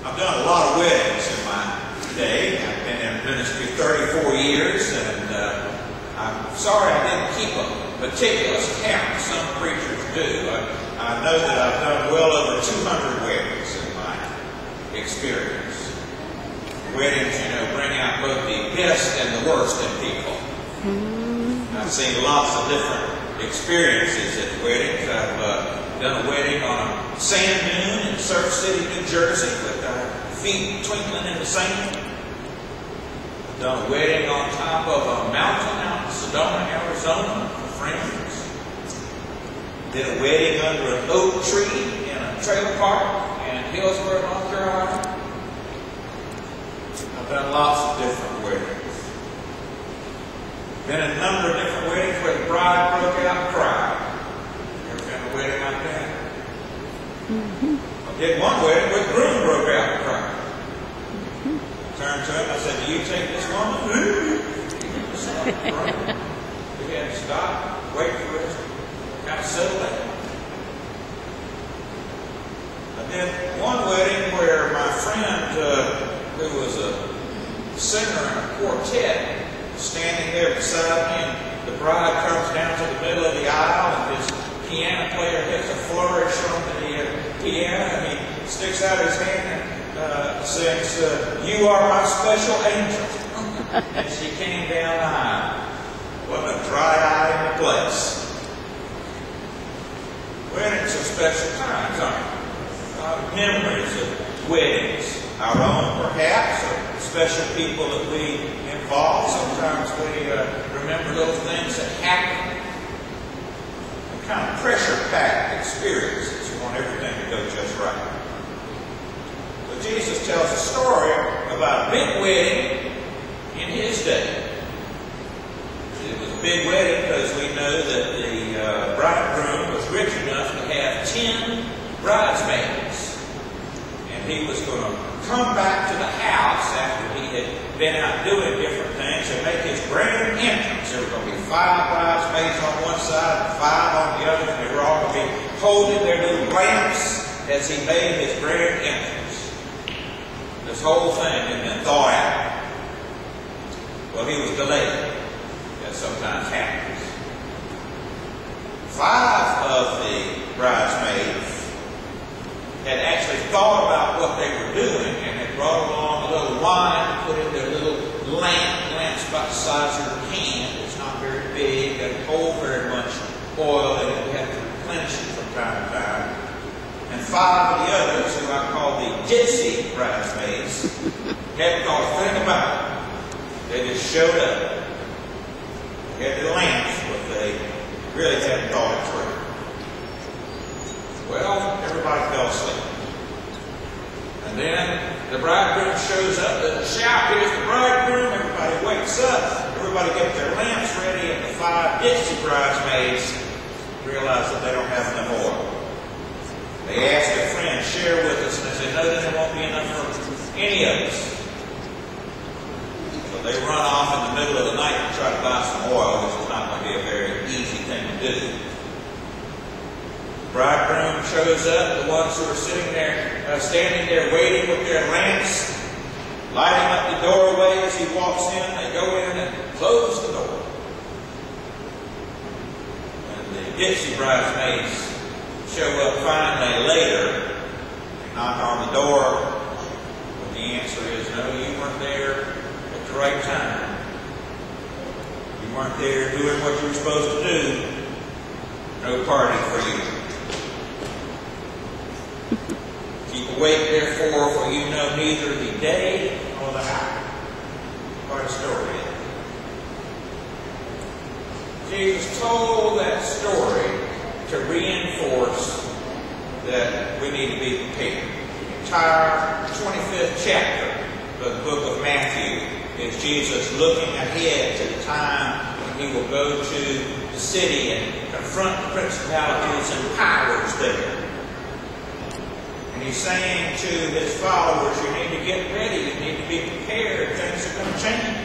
I've done a lot of weddings in my day. I've been in ministry 34 years, and I'm sorry I didn't keep a meticulous count. Some preachers do. I know that I've done well over 200 weddings in my experience. Weddings, bring out both the best and the worst in people. I've seen lots of different experiences at weddings. I've done a wedding on a sand dune in Surf City, New Jersey, with our feet twinkling in the sand. I've done a wedding on top of a mountain out in Sedona, Arizona, for friends. Did a wedding under an oak tree in a trailer park in Hillsborough, North Carolina. I've done lots of different weddings. Been in a number of different weddings where the bride broke out and cried. You ever been in a wedding like that? I did one wedding where the groom broke out and cried. Turned to him, I said, "Do you take this woman?" We had to stop, wait for us, kind of settle down. I did one wedding where my friend, who was a singer in a quartet, standing there beside me, and the bride comes down to the middle of the aisle, and his piano player hits a flourish on the piano, and he sticks out his hand and sings, "You are my special angel." And she came down the aisle. Wasn't a dry eye in the place. Weddings are special times, aren't they? A lot of memories of weddings. Our own, perhaps, or special people that we involve. Sometimes we remember those things that happen. A kind of pressure-packed experiences. You want everything to go just right. But Jesus tells a story about a big wedding in his day. It was a big wedding because we know that the bridegroom was rich enough to have 10 bridesmaids. And he was going to come back to the house after he had been out doing different things and make his grand entrance. There were going to be 5 bridesmaids on one side and 5 on the other, and they were all going to be holding their little lamps as he made his grand entrance. This whole thing had been thought out. Well, he was delayed. That sometimes happens. 5 of the bridesmaids had actually thought about what they were doing and had brought along a little wine, put in their little lamps about the size of your hand. It's not very big, doesn't hold very much oil, and we have to replenish it from time to time. And 5 of the others, who I call the ditzy bridesmaids, hadn't thought a thing about it. They just showed up. They had their lamps, but they really hadn't thought it through. Well, everybody fell asleep. And then the bridegroom shows up. There's a shout, "Here's the bridegroom." Everybody wakes up. Everybody gets their lamps ready, and the 5 ditzy bridesmaids realize that they don't have enough oil. They ask their friends, "Share with us," and they say, "No, there won't be enough for any of us." So they run off in the middle of the night to try to buy some oil, which is not going to be a very easy thing to do. The bridegroom shows up. The ones who are sitting there, standing there waiting with their lamps, lighting up the doorway as he walks in. They go in and close the door. And the ditzy bridesmaids show up finally later. They knock on the door. But the answer is, "No, you weren't there at the right time. You weren't there doing what you were supposed to do. No party for you. Keep awake, therefore, for you know neither the day nor the hour." Quite a story. Jesus told that story to reinforce that we need to be prepared. The entire 25th chapter of the book of Matthew is Jesus looking ahead to the time when he will go to the city and confront the principalities and powers there. And he's saying to his followers, you need to get ready, you need to be prepared, things are going to change.